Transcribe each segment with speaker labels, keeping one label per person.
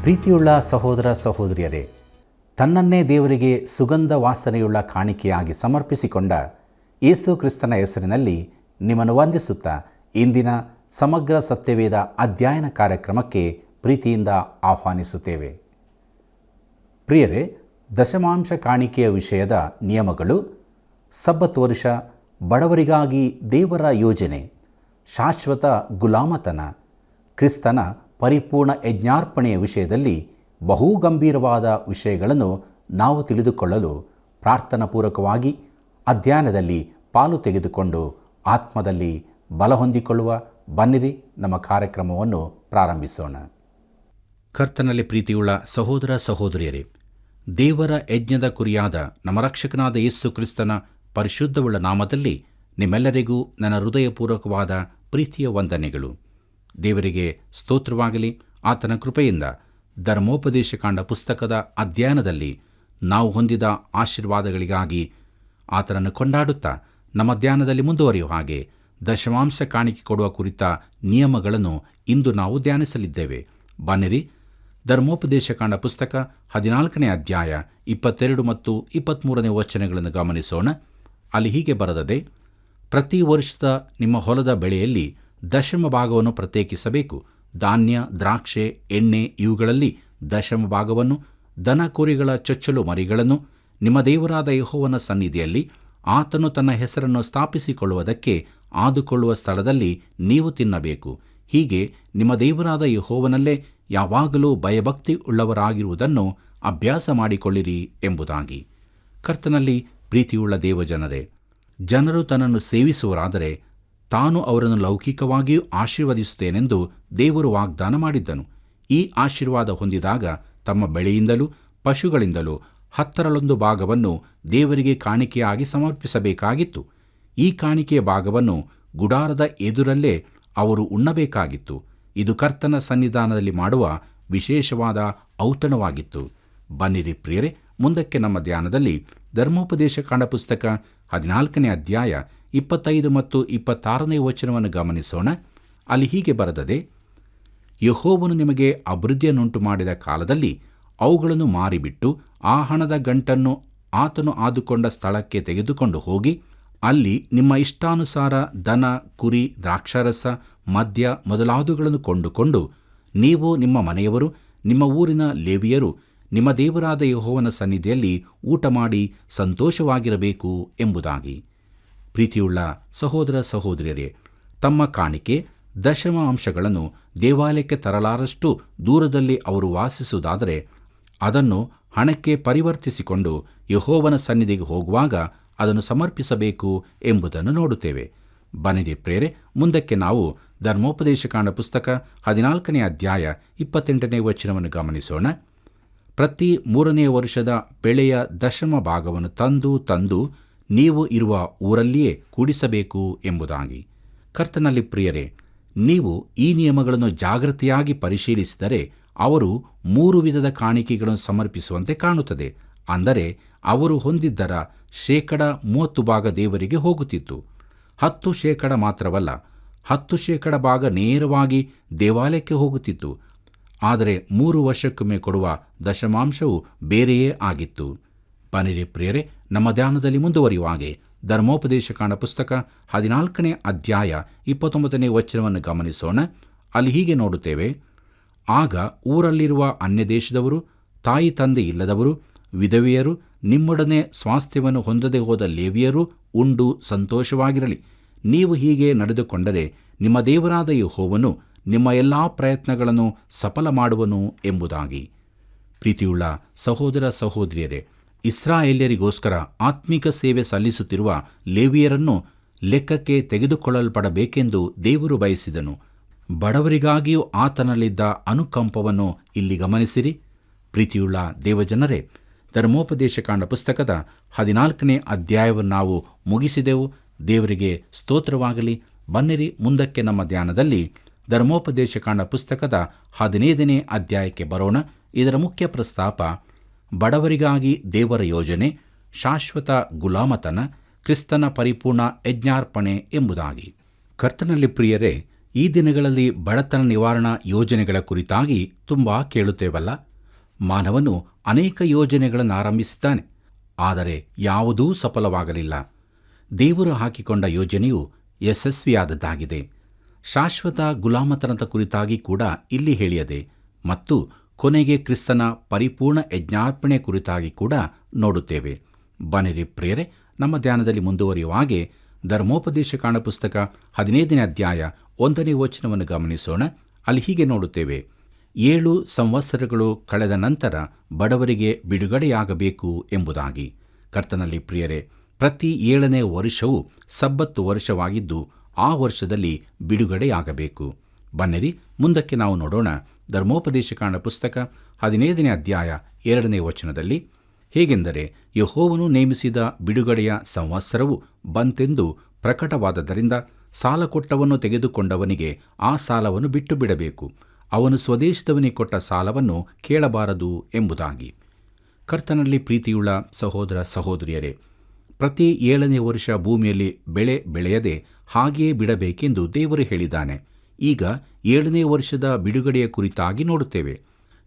Speaker 1: ಪ್ರೀತಿಯುಳ್ಳ ಸಹೋದರ ಸಹೋದರಿಯರೇ, ತನ್ನನ್ನೇ ದೇವರಿಗೆ ಸುಗಂಧ ವಾಸನೆಯುಳ್ಳ ಕಾಣಿಕೆಯಾಗಿ ಸಮರ್ಪಿಸಿಕೊಂಡ ಯೇಸು ಕ್ರಿಸ್ತನ ಹೆಸರಿನಲ್ಲಿ ನಿಮ್ಮನ್ನು ವಂದಿಸುತ್ತಾ ಇಂದಿನ ಸಮಗ್ರ ಸತ್ಯವೇದ ಅಧ್ಯಯನ ಕಾರ್ಯಕ್ರಮಕ್ಕೆ ಪ್ರೀತಿಯಿಂದ ಆಹ್ವಾನಿಸುತ್ತೇವೆ. ಪ್ರಿಯರೇ, ದಶಮಾಂಶ ಕಾಣಿಕೆಯ ವಿಷಯದ ನಿಯಮಗಳು, ಸಬ್ಬತ್ ವರ್ಷ, ಬಡವರಿಗಾಗಿ ದೇವರ ಯೋಜನೆ, ಶಾಶ್ವತ ಗುಲಾಮತನ, ಕ್ರಿಸ್ತನ ಪರಿಪೂರ್ಣ ಯಜ್ಞಾರ್ಪಣೆಯ ವಿಷಯದಲ್ಲಿ ಬಹು ಗಂಭೀರವಾದ ವಿಷಯಗಳನ್ನು ನಾವು ತಿಳಿದುಕೊಳ್ಳಲು ಪ್ರಾರ್ಥನಾಪೂರ್ವಕವಾಗಿ ಅಧ್ಯಯನದಲ್ಲಿ ಪಾಲು ತೆಗೆದುಕೊಂಡು ಆತ್ಮದಲ್ಲಿ ಬಲ ಹೊಂದಿಕೊಳ್ಳುವ ಬನ್ನಿರಿ ನಮ್ಮ ಕಾರ್ಯಕ್ರಮವನ್ನು ಪ್ರಾರಂಭಿಸೋಣ. ಕರ್ತನಲ್ಲಿ ಪ್ರೀತಿಯುಳ್ಳ ಸಹೋದರ ಸಹೋದರಿಯರೇ, ದೇವರ ಯಜ್ಞದ ಕುರಿಯಾದ ನಮ್ಮ ರಕ್ಷಕನಾದ ಯೇಸು ಕ್ರಿಸ್ತನ ಪರಿಶುದ್ಧವುಳ್ಳ ನಾಮದಲ್ಲಿ ನಿಮ್ಮೆಲ್ಲರಿಗೂ ನನ್ನ ಹೃದಯಪೂರ್ವಕವಾದ ಪ್ರೀತಿಯ ವಂದನೆಗಳು. ದೇವರಿಗೆ ಸ್ತೋತ್ರವಾಗಲಿ. ಆತನ ಕೃಪೆಯಿಂದ ಧರ್ಮೋಪದೇಶಕಾಂಡ ಪುಸ್ತಕದ ಅಧ್ಯಯನದಲ್ಲಿ ನಾವು ಹೊಂದಿದ ಆಶೀರ್ವಾದಗಳಿಗಾಗಿ ಆತನನ್ನು ಕೊಂಡಾಡುತ್ತಾ ನಮ್ಮ ಧ್ಯಾನದಲ್ಲಿ ಮುಂದುವರಿಯುವ ಹಾಗೆ ದಶಮಾಂಶ ಕಾಣಿಕೆ ಕೊಡುವ ಕುರಿತ ನಿಯಮಗಳನ್ನು ಇಂದು ನಾವು ಧ್ಯಾನಿಸಲಿದ್ದೇವೆ. ಬನ್ನಿರಿ, ಧರ್ಮೋಪದೇಶಕಾಂಡ ಪುಸ್ತಕ 14ನೇ ಅಧ್ಯಾಯ 22 ಮತ್ತು 23ನೇ ವಚನಗಳನ್ನು ಗಮನಿಸೋಣ. ಅಲ್ಲಿ ಹೀಗೆ ಬರೆದದೆ: ಪ್ರತಿ ವರ್ಷದ ನಿಮ್ಮ ಹೊಲದ ಬೆಳೆಯಲ್ಲಿ ದಶಮ ಭಾಗವನ್ನು ಪ್ರತ್ಯೇಕಿಸಬೇಕು. ಧಾನ್ಯ, ದ್ರಾಕ್ಷೆ, ಎಣ್ಣೆ ಇವುಗಳಲ್ಲಿ ದಶಮ ಭಾಗವನ್ನು, ದನ ಕುರಿಗಳ ಚೊಚ್ಚಲು ಮರಿಗಳನ್ನು ನಿಮ್ಮ ದೇವರಾದ ಯೆಹೋವನ ಸನ್ನಿಧಿಯಲ್ಲಿ ಆತನು ತನ್ನ ಹೆಸರನ್ನು ಸ್ಥಾಪಿಸಿಕೊಳ್ಳುವುದಕ್ಕೆ ಆದುಕೊಳ್ಳುವ ಸ್ಥಳದಲ್ಲಿ ನೀವು ತಿನ್ನಬೇಕು. ಹೀಗೆ ನಿಮ್ಮ ದೇವರಾದ ಯೆಹೋವನಲ್ಲೇ ಯಾವಾಗಲೂ ಭಯಭಕ್ತಿ ಉಳ್ಳವರಾಗಿರುವುದನ್ನು ಅಭ್ಯಾಸ ಮಾಡಿಕೊಳ್ಳಿರಿ ಎಂಬುದಾಗಿ. ಕರ್ತನಲ್ಲಿ ಪ್ರೀತಿಯುಳ್ಳ ದೇವಜನರೇ, ಜನರು ತನ್ನನ್ನು ಸೇವಿಸುವರಾದರೆ ತಾನು ಅವರನ್ನು ಲೌಕಿಕವಾಗಿಯೂ ಆಶೀರ್ವದಿಸುತ್ತೇನೆಂದು ದೇವರು ವಾಗ್ದಾನ ಮಾಡಿದ್ದನು. ಈ ಆಶೀರ್ವಾದ ಹೊಂದಿದಾಗ ತಮ್ಮ ಬೆಳೆಯಿಂದಲೂ ಪಶುಗಳಿಂದಲೂ 10ರ ಭಾಗವನ್ನು ದೇವರಿಗೆ ಕಾಣಿಕೆಯಾಗಿ ಸಮರ್ಪಿಸಬೇಕಾಗಿತ್ತು. ಈ ಕಾಣಿಕೆಯ ಭಾಗವನ್ನು ಗುಡಾರದ ಎದುರಲ್ಲೇ ಅವರು ಉಣ್ಣಬೇಕಾಗಿತ್ತು. ಇದು ಕರ್ತನ ಸನ್ನಿಧಾನದಲ್ಲಿ ಮಾಡುವ ವಿಶೇಷವಾದ ಔತಣವಾಗಿತ್ತು. ಬನ್ನಿರಿ ಪ್ರಿಯರೇ, ಮುಂದಕ್ಕೆ ನಮ್ಮ ಧ್ಯಾನದಲ್ಲಿ ಧರ್ಮೋಪದೇಶಕಾಂಡ ಪುಸ್ತಕ 14ನೇ ಅಧ್ಯಾಯ 25 ಮತ್ತು 26ನೇ ವಚನವನ್ನು ಗಮನಿಸೋಣ. ಅಲ್ಲಿ ಹೀಗೆ ಬರೆದದೆ: ಯೆಹೋವನು ನಿಮಗೆ ಅಭಿವೃದ್ಧಿಯನ್ನುಂಟು ಮಾಡಿದ ಕಾಲದಲ್ಲಿ ಅವುಗಳನ್ನು ಮಾರಿಬಿಟ್ಟು ಆ ಹಣದ ಗಂಟನ್ನು ಆತನು ಆದುಕೊಂಡ ಸ್ಥಳಕ್ಕೆ ತೆಗೆದುಕೊಂಡು ಹೋಗಿ ಅಲ್ಲಿ ನಿಮ್ಮ ಇಷ್ಟಾನುಸಾರ ದನ, ಕುರಿ, ದ್ರಾಕ್ಷಾರಸ, ಮದ್ಯ ಮೊದಲಾದವುಗಳನ್ನು ಕೊಂಡುಕೊಂಡು ನೀವು, ನಿಮ್ಮ ಮನೆಯವರು, ನಿಮ್ಮ ಊರಿನ ಲೇವಿಯರು ನಿಮ್ಮ ದೇವರಾದ ಯೆಹೋವನ ಸನ್ನಿಧಿಯಲ್ಲಿ ಊಟ ಮಾಡಿ ಸಂತೋಷವಾಗಿರಬೇಕು ಎಂಬುದಾಗಿ. ಪ್ರೀತಿಯುಳ್ಳ ಸಹೋದರ ಸಹೋದರಿಯರೇ, ತಮ್ಮ ಕಾಣಿಕೆ ದಶಮ ಅಂಶಗಳನ್ನು ದೇವಾಲಯಕ್ಕೆ ತರಲಾರಷ್ಟು ದೂರದಲ್ಲಿ ಅವರು ವಾಸಿಸುವುದಾದರೆ ಅದನ್ನು ಹಣಕ್ಕೆ ಪರಿವರ್ತಿಸಿಕೊಂಡು ಯೆಹೋವನ ಸನ್ನಿಧಿಗೆ ಹೋಗುವಾಗ ಅದನ್ನು ಸಮರ್ಪಿಸಬೇಕು ಎಂಬುದನ್ನು ನೋಡುತ್ತೇವೆ. ಬನ್ನಿರಿ ಪ್ರೇರೆ, ಮುಂದಕ್ಕೆ ನಾವು ಧರ್ಮೋಪದೇಶಕಾಂಡ ಪುಸ್ತಕ 14ನೇ ಅಧ್ಯಾಯ 28ನೇ ವಚನವನ್ನು ಗಮನಿಸೋಣ. ಪ್ರತಿ 3ನೇ ವರ್ಷದ ಬೆಳೆಯ ದಶಮ ಭಾಗವನ್ನು ತಂದು ನೀವು ಇರುವ ಊರಲ್ಲಿಯೇ ಕೂಡಿಸಬೇಕು ಎಂಬುದಾಗಿ. ಕರ್ತನಲ್ಲಿ ಪ್ರಿಯರೇ, ನೀವು ಈ ನಿಯಮಗಳನ್ನು ಜಾಗೃತಿಯಾಗಿ ಪರಿಶೀಲಿಸಿದರೆ ಅವರು 3 ವಿಧದ ಕಾಣಿಕೆಗಳನ್ನು ಸಮರ್ಪಿಸುವಂತೆ ಕಾಣುತ್ತದೆ. ಅಂದರೆ ಅವರು ಹೊಂದಿದ್ದರ 30% ಭಾಗ ದೇವರಿಗೆ ಹೋಗುತ್ತಿತ್ತು. 10% ಮಾತ್ರವಲ್ಲ, 10% ಭಾಗ ನೇರವಾಗಿ ದೇವಾಲಯಕ್ಕೆ ಹೋಗುತ್ತಿತ್ತು. ಆದರೆ 3 ವರ್ಷಕ್ಕೊಮ್ಮೆ ಕೊಡುವ ದಶಮಾಂಶವು ಬೇರೆಯೇ ಆಗಿತ್ತು. ಬನ್ನಿರಿ ಪ್ರಿಯರೇ, ನಮ್ಮ ಧ್ಯಾನದಲ್ಲಿ ಮುಂದುವರಿಯುವ ಹಾಗೆ ಧರ್ಮೋಪದೇಶಕಾಂಡ ಪುಸ್ತಕ 14ನೇ ಅಧ್ಯಾಯ 29ನೇ ವಚನವನ್ನು ಗಮನಿಸೋಣ. ಅಲ್ಲಿ ಹೀಗೆ ನೋಡುತ್ತೇವೆ: ಆಗ ಊರಲ್ಲಿರುವ ಅನ್ಯದೇಶದವರು, ತಾಯಿ ತಂದೆ ಇಲ್ಲದವರು, ವಿಧವೆಯರು, ನಿಮ್ಮೊಡನೆ ಸ್ವಾಸ್ಥ್ಯವನ್ನು ಹೊಂದದೆ ಹೋದ ಲೇವಿಯರು ಉಂಡು ಸಂತೋಷವಾಗಿರಲಿ. ನೀವು ಹೀಗೆ ನಡೆದುಕೊಂಡರೆ ನಿಮ್ಮ ದೇವರಾದ ಯೆಹೋವನು ನಿಮ್ಮ ಎಲ್ಲ ಪ್ರಯತ್ನಗಳನ್ನು ಸಫಲ ಮಾಡುವನು ಎಂಬುದಾಗಿ. ಪ್ರೀತಿಯುಳ್ಳ ಸಹೋದರ ಸಹೋದರಿಯರೇ, ಇಸ್ರಾಯೇಲ್ಯರಿಗೋಸ್ಕರ ಆತ್ಮಿಕ ಸೇವೆ ಸಲ್ಲಿಸುತ್ತಿರುವ ಲೇವಿಯರನ್ನು ಲೆಕ್ಕಕ್ಕೆ ತೆಗೆದುಕೊಳ್ಳಲ್ಪಡಬೇಕೆಂದು ದೇವರು ಬಯಸಿದನು. ಬಡವರಿಗಾಗಿಯೂ ಆತನಲ್ಲಿದ್ದ ಅನುಕಂಪವನ್ನು ಇಲ್ಲಿ ಗಮನಿಸಿರಿ. ಪ್ರೀತಿಯುಳ್ಳ ದೇವಜನರೇ, ಧರ್ಮೋಪದೇಶಕಾಂಡ ಪುಸ್ತಕದ 14ನೇ ಅಧ್ಯಾಯವನ್ನು ನಾವು ಮುಗಿಸಿದೆವು. ದೇವರಿಗೆ ಸ್ತೋತ್ರವಾಗಲಿ. ಬನ್ನಿರಿ, ಮುಂದಕ್ಕೆ ನಮ್ಮ ಧ್ಯಾನದಲ್ಲಿ ಧರ್ಮೋಪದೇಶಕಾಂಡ ಪುಸ್ತಕದ 15ನೇ ಅಧ್ಯಾಯಕ್ಕೆ ಬರೋಣ. ಇದರ ಮುಖ್ಯ ಪ್ರಸ್ತಾಪ ಬಡವರಿಗಾಗಿ ದೇವರ ಯೋಜನೆ, ಶಾಶ್ವತ ಗುಲಾಮತನ, ಕ್ರಿಸ್ತನ ಪರಿಪೂರ್ಣ ಯಜ್ಞಾರ್ಪಣೆ ಎಂಬುದಾಗಿ. ಕರ್ತನಲ್ಲಿ ಪ್ರಿಯರೇ, ಈ ದಿನಗಳಲ್ಲಿ ಬಡತನ ನಿವಾರಣಾ ಯೋಜನೆಗಳ ಕುರಿತಾಗಿ ತುಂಬ ಕೇಳುತ್ತೇವಲ್ಲ. ಮಾನವನು ಅನೇಕ ಯೋಜನೆಗಳನ್ನು ಆರಂಭಿಸಿದ್ದಾನೆ, ಆದರೆ ಯಾವುದೂ ಸಫಲವಾಗಲಿಲ್ಲ. ದೇವರು ಹಾಕಿಕೊಂಡ ಯೋಜನೆಯು ಯಶಸ್ವಿಯಾದದ್ದಾಗಿದೆ. ಶಾಶ್ವತ ಗುಲಾಮತನದ ಕುರಿತಾಗಿ ಕೂಡ ಇಲ್ಲಿ ಹೇಳಿಯದೆ ಮತ್ತು ಕೊನೆಗೆ ಕ್ರಿಸ್ತನ ಪರಿಪೂರ್ಣ ಯಜ್ಞಾರ್ಪಣೆ ಕುರಿತಾಗಿ ಕೂಡ ನೋಡುತ್ತೇವೆ. ಬನ್ನಿರಿ ಪ್ರಿಯರೇ, ನಮ್ಮ ಧ್ಯಾನದಲ್ಲಿ ಮುಂದುವರಿಯುವ ಹಾಗೆ ಧರ್ಮೋಪದೇಶ ಕಾಂಡ ಪುಸ್ತಕ 15ನೇ ಅಧ್ಯಾಯ 1ನೇ ವಚನವನ್ನು ಗಮನಿಸೋಣ. ಅಲ್ಲಿ ಹೀಗೆ ನೋಡುತ್ತೇವೆ: 7 ಸಂವತ್ಸರಗಳು ಕಳೆದ ನಂತರ ಬಡವರಿಗೆ ಬಿಡುಗಡೆಯಾಗಬೇಕು ಎಂಬುದಾಗಿ. ಕರ್ತನಲ್ಲಿ ಪ್ರಿಯರೇ, ಪ್ರತಿ 7ನೇ ವರ್ಷವೂ ಸಬ್ಬತ್ತು ವರ್ಷವಾಗಿದ್ದು ಆ ವರ್ಷದಲ್ಲಿ ಬಿಡುಗಡೆಯಾಗಬೇಕು. ಬನ್ನಿರಿ ಮುಂದಕ್ಕೆ ನಾವು ನೋಡೋಣ. ಧರ್ಮೋಪದೇಶ ಕಾಂಡ ಪುಸ್ತಕ 15ನೇ ಅಧ್ಯಾಯ 2ನೇ ವಚನದಲ್ಲಿ ಹೇಗೆಂದರೆ, ಯೆಹೋವನು ನೇಮಿಸಿದ ಬಿಡುಗಡೆಯ ಸಂವತ್ಸರವು ಬಂತೆಂದು ಪ್ರಕಟವಾದದ್ದರಿಂದ ಸಾಲ ಕೊಟ್ಟವನ್ನು ತೆಗೆದುಕೊಂಡವನಿಗೆ ಆ ಸಾಲವನ್ನು ಬಿಟ್ಟು ಬಿಡಬೇಕು. ಅವನು ಸ್ವದೇಶದವನಿಗೆ ಕೊಟ್ಟ ಸಾಲವನ್ನು ಕೇಳಬಾರದು ಎಂಬುದಾಗಿ. ಕರ್ತನಲ್ಲಿ ಪ್ರೀತಿಯುಳ್ಳ ಸಹೋದರ ಸಹೋದರಿಯರೇ, ಪ್ರತಿ 7ನೇ ವರ್ಷ ಭೂಮಿಯಲ್ಲಿ ಬೆಳೆ ಬೆಳೆಯದೆ ಹಾಗೆಯೇ ಬಿಡಬೇಕೆಂದು ದೇವರು ಹೇಳಿದ್ದಾನೆ. ಈಗ 7ನೇ ವರ್ಷದ ಬಿಡುಗಡೆಯ ಕುರಿತಾಗಿ ನೋಡುತ್ತೇವೆ.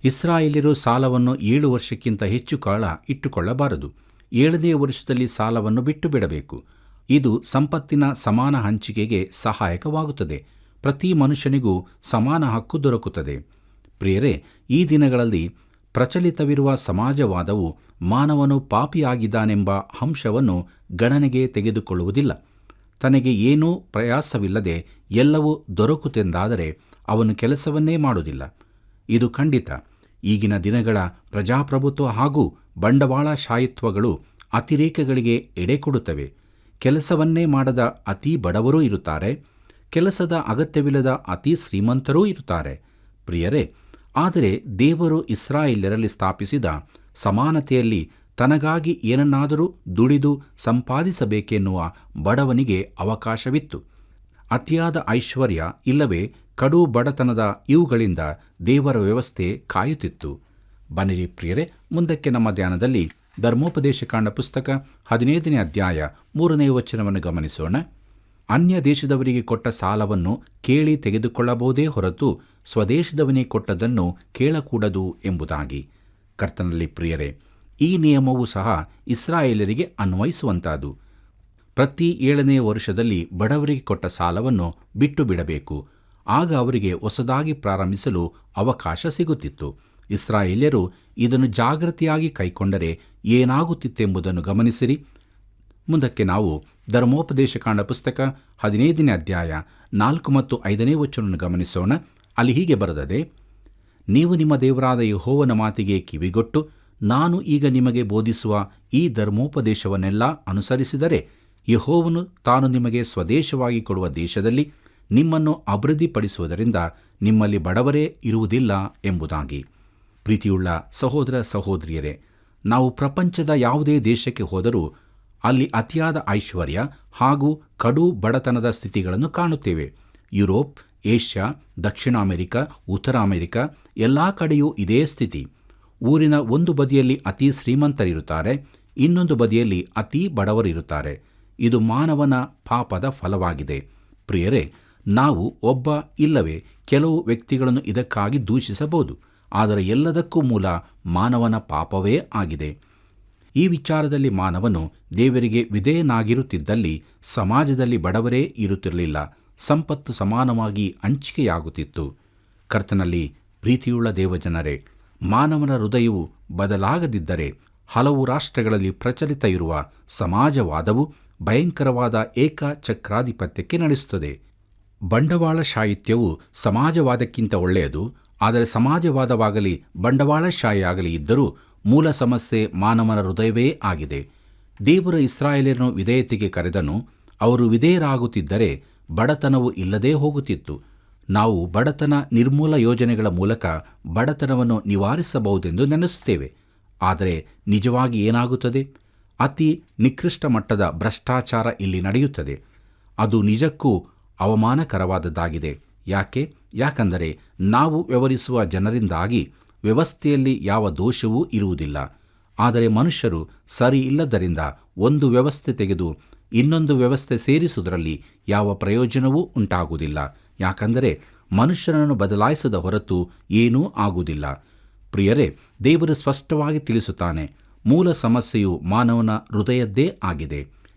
Speaker 1: ಇಸ್ರಾಯೇಲ್ಯರು ಸಾಲವನ್ನು 7 ವರ್ಷಕ್ಕಿಂತ ಹೆಚ್ಚು ಕಾಲ ಇಟ್ಟುಕೊಳ್ಳಬಾರದು. 7ನೇ ವರ್ಷದಲ್ಲಿ ಸಾಲವನ್ನು ಬಿಟ್ಟು ಬಿಡಬೇಕು. ಇದು ಸಂಪತ್ತಿನ ಸಮಾನ ಹಂಚಿಕೆಗೆ ಸಹಾಯಕವಾಗುತ್ತದೆ. ಪ್ರತಿ ಮನುಷ್ಯನಿಗೂ ಸಮಾನ ಹಕ್ಕು ದೊರಕುತ್ತದೆ. ಪ್ರಿಯರೇ, ಈ ದಿನಗಳಲ್ಲಿ ಪ್ರಚಲಿತವಿರುವ ಸಮಾಜವಾದವು ಮಾನವನು ಪಾಪಿಯಾಗಿದ್ದಾನೆಂಬ ಅಂಶವನ್ನು ಗಣನೆಗೆ ತೆಗೆದುಕೊಳ್ಳುವುದಿಲ್ಲ. ತನಗೆ ಏನೂ ಪ್ರಯಾಸವಿಲ್ಲದೆ ಎಲ್ಲವೂ ದೊರಕುತ್ತೆಂದಾದರೆ ಅವನು ಕೆಲಸವನ್ನೇ ಮಾಡುವುದಿಲ್ಲ. ಇದು ಖಂಡಿತ. ಈಗಿನ ದಿನಗಳ ಪ್ರಜಾಪ್ರಭುತ್ವ ಹಾಗೂ ಬಂಡವಾಳಶಾಹಿತ್ವಗಳು ಅತಿರೇಕಗಳಿಗೆ ಎಡೆಕೊಡುತ್ತವೆ. ಕೆಲಸವನ್ನೇ ಮಾಡದ ಅತೀ ಬಡವರೂ ಇರುತ್ತಾರೆ, ಕೆಲಸದ ಅಗತ್ಯವಿಲ್ಲದ ಅತೀ ಶ್ರೀಮಂತರೂ ಇರುತ್ತಾರೆ. ಪ್ರಿಯರೇ, ಆದರೆ ದೇವರು ಇಸ್ರಾಯೇಲ್ಯರಲ್ಲಿ ಸ್ಥಾಪಿಸಿದ ಸಮಾನತೆಯಲ್ಲಿ ತನಗಾಗಿ ಏನನ್ನಾದರೂ ದುಡಿದು ಸಂಪಾದಿಸಬೇಕೆನ್ನುವ ಬಡವನಿಗೆ ಅವಕಾಶವಿತ್ತು. ಅತಿಯಾದ ಐಶ್ವರ್ಯ ಇಲ್ಲವೇ ಕಡು ಬಡತನದ ಇವುಗಳಿಂದ ದೇವರ ವ್ಯವಸ್ಥೆ ಕಾಯುತ್ತಿತ್ತು. ಬನ್ನಿರಿ ಪ್ರಿಯರೇ, ಮುಂದಕ್ಕೆ ನಮ್ಮ ಧ್ಯಾನದಲ್ಲಿ ಧರ್ಮೋಪದೇಶ ಕಾಂಡ ಪುಸ್ತಕ 15ನೇ ಅಧ್ಯಾಯ 3ನೇ ವಚನವನ್ನು ಗಮನಿಸೋಣ. ಅನ್ಯ ದೇಶದವರಿಗೆ ಕೊಟ್ಟ ಸಾಲವನ್ನು ಕೇಳಿ ತೆಗೆದುಕೊಳ್ಳಬಹುದೇ ಹೊರತು ಸ್ವದೇಶದವನಿಗೆ ಕೊಟ್ಟದನ್ನು ಕೇಳಕೂಡದು ಎಂಬುದಾಗಿ. ಕರ್ತನಲ್ಲಿ ಪ್ರಿಯರೇ, ಈ ನಿಯಮವೂ ಸಹ ಇಸ್ರಾಯೇಲರಿಗೆ ಅನ್ವಯಿಸುವಂತಾದು. ಪ್ರತಿ 7ನೇ ವರ್ಷದಲ್ಲಿ ಬಡವರಿಗೆ ಕೊಟ್ಟ ಸಾಲವನ್ನು ಬಿಟ್ಟು ಬಿಡಬೇಕು. ಆಗ ಅವರಿಗೆ ಹೊಸದಾಗಿ ಪ್ರಾರಂಭಿಸಲು ಅವಕಾಶ ಸಿಗುತ್ತಿತ್ತು. ಇಸ್ರಾಯೇಲ್ಯರು ಇದನ್ನು ಜಾಗೃತಿಯಾಗಿ ಕೈಕೊಂಡರೆ ಏನಾಗುತ್ತಿತ್ತೆಂಬುದನ್ನು ಗಮನಿಸಿರಿ. ಮುಂದಕ್ಕೆ ನಾವು ಧರ್ಮೋಪದೇಶ ಕಾಂಡ ಪುಸ್ತಕ 15ನೇ ಅಧ್ಯಾಯ 4 ಮತ್ತು 5ನೇ ವಚನವನ್ನು ಗಮನಿಸೋಣ. ಅಲ್ಲಿ ಹೀಗೆ ಬರೆದದೆ: ನೀವು ನಿಮ್ಮ ದೇವರಾದ ಯೆಹೋವನ ಮಾತಿಗೆ ಕಿವಿಗೊಟ್ಟು ನಾನು ಈಗ ನಿಮಗೆ ಬೋಧಿಸುವ ಈ ಧರ್ಮೋಪದೇಶವನ್ನೆಲ್ಲ ಅನುಸರಿಸಿದರೆ ಯೆಹೋವನು ತಾನು ನಿಮಗೆ ಸ್ವದೇಶವಾಗಿ ಕೊಡುವ ದೇಶದಲ್ಲಿ ನಿಮ್ಮನ್ನು ಅಭಿವೃದ್ಧಿಪಡಿಸುವುದರಿಂದ ನಿಮ್ಮಲ್ಲಿ ಬಡವರೇ ಇರುವುದಿಲ್ಲ ಎಂಬುದಾಗಿ. ಪ್ರೀತಿಯುಳ್ಳ ಸಹೋದರ ಸಹೋದರಿಯರೇ, ನಾವು ಪ್ರಪಂಚದ ಯಾವುದೇ ದೇಶಕ್ಕೆ ಹೋದರೂ ಅಲ್ಲಿ ಅತಿಯಾದ ಐಶ್ವರ್ಯ ಹಾಗೂ ಕಡು ಬಡತನದ ಸ್ಥಿತಿಗಳನ್ನು ಕಾಣುತ್ತೇವೆ. ಯುರೋಪ್, ಏಷ್ಯಾ, ದಕ್ಷಿಣ ಅಮೆರಿಕ, ಉತ್ತರ ಅಮೆರಿಕ ಎಲ್ಲ ಕಡೆಯೂ ಇದೇ ಸ್ಥಿತಿ. ಊರಿನ ಒಂದು ಬದಿಯಲ್ಲಿ ಅತಿ ಶ್ರೀಮಂತರಿರುತ್ತಾರೆ, ಇನ್ನೊಂದು ಬದಿಯಲ್ಲಿ ಅತೀ ಬಡವರಿರುತ್ತಾರೆ. ಇದು ಮಾನವನ ಪಾಪದ ಫಲವಾಗಿದೆ. ಪ್ರಿಯರೇ, ನಾವು ಒಬ್ಬ ಇಲ್ಲವೇ ಕೆಲವು ವ್ಯಕ್ತಿಗಳನ್ನು ಇದಕ್ಕಾಗಿ ದೂಷಿಸಬಹುದು, ಆದರೆ ಎಲ್ಲದಕ್ಕೂ ಮೂಲ ಮಾನವನ ಪಾಪವೇ ಆಗಿದೆ. ಈ ವಿಚಾರದಲ್ಲಿ ಮಾನವನು ದೇವರಿಗೆ ವಿಧೇಯನಾಗಿರುತ್ತಿದ್ದಲ್ಲಿ ಸಮಾಜದಲ್ಲಿ ಬಡವರೇ ಇರುತ್ತಿರಲಿಲ್ಲ, ಸಂಪತ್ತು ಸಮಾನವಾಗಿ ಹಂಚಿಕೆಯಾಗುತ್ತಿತ್ತು. ಕರ್ತನಲ್ಲಿ ಪ್ರೀತಿಯುಳ್ಳ ದೇವಜನರೇ, ಮಾನವನ ಹೃದಯವು ಬದಲಾಗದಿದ್ದರೆ ಹಲವು ರಾಷ್ಟ್ರಗಳಲ್ಲಿ ಪ್ರಚಲಿತ ಇರುವ ಸಮಾಜವಾದವು ಭಯಂಕರವಾದ ಏಕಚಕ್ರಾಧಿಪತ್ಯಕ್ಕೆ ನಡೆಸುತ್ತದೆ. ಬಂಡವಾಳಶಾಹಿತ್ಯವು ಸಮಾಜವಾದಕ್ಕಿಂತ ಒಳ್ಳೆಯದು. ಆದರೆ ಸಮಾಜವಾದವಾಗಲಿ ಬಂಡವಾಳಶಾಹಿಯಾಗಲಿ ಇದ್ದರೂ ಮೂಲ ಸಮಸ್ಯೆ ಮಾನವನ ಹೃದಯವೇ ಆಗಿದೆ. ದೇವರು ಇಸ್ರಾಯೇಲರನ್ನು ವಿಧೇಯತೆಗೆ ಕರೆದನು. ಅವರು ವಿಧೇಯರಾಗುತ್ತಿದ್ದರೆ ಬಡತನವು ಇಲ್ಲದೇ ಹೋಗುತ್ತಿತ್ತು. ನಾವು ಬಡತನ ನಿರ್ಮೂಲ ಯೋಜನೆಗಳ ಮೂಲಕ ಬಡತನವನ್ನು ನಿವಾರಿಸಬಹುದೆಂದು ನೆನೆಸುತ್ತೇವೆ. ಆದರೆ ನಿಜವಾಗಿ ಏನಾಗುತ್ತದೆ? ಅತಿ ನಿಕೃಷ್ಟ ಮಟ್ಟದ ಭ್ರಷ್ಟಾಚಾರ ಇಲ್ಲಿ ನಡೆಯುತ್ತದೆ. ಅದು ನಿಜಕ್ಕೂ ಅವಮಾನಕರವಾದದ್ದಾಗಿದೆ. ಯಾಕಂದರೆ ನಾವು ವ್ಯವಹರಿಸುವ ಜನರಿಂದಾಗಿ ವ್ಯವಸ್ಥೆಯಲ್ಲಿ ಯಾವ ದೋಷವೂ ಇರುವುದಿಲ್ಲ. ಆದರೆ ಮನುಷ್ಯರು ಸರಿ ಇಲ್ಲದರಿಂದ ಒಂದು ವ್ಯವಸ್ಥೆ ತೆಗೆದು ಇನ್ನೊಂದು ವ್ಯವಸ್ಥೆ ಸೇರಿಸುವುದರಲ್ಲಿ ಯಾವ ಪ್ರಯೋಜನವೂ ಉಂಟಾಗುವುದಿಲ್ಲ. ಯಾಕಂದರೆ ಮನುಷ್ಯನನ್ನು ಬದಲಾಯಿಸದ ಹೊರತು ಏನೂ ಆಗುವುದಿಲ್ಲ. ಪ್ರಿಯರೇ, ದೇವರು ಸ್ಪಷ್ಟವಾಗಿ ತಿಳಿಸುತ್ತಾನೆ, ಮೂಲ ಸಮಸ್ಯೆಯು ಮಾನವನ ಹೃದಯದ್ದೇ ಆಗಿದೆ.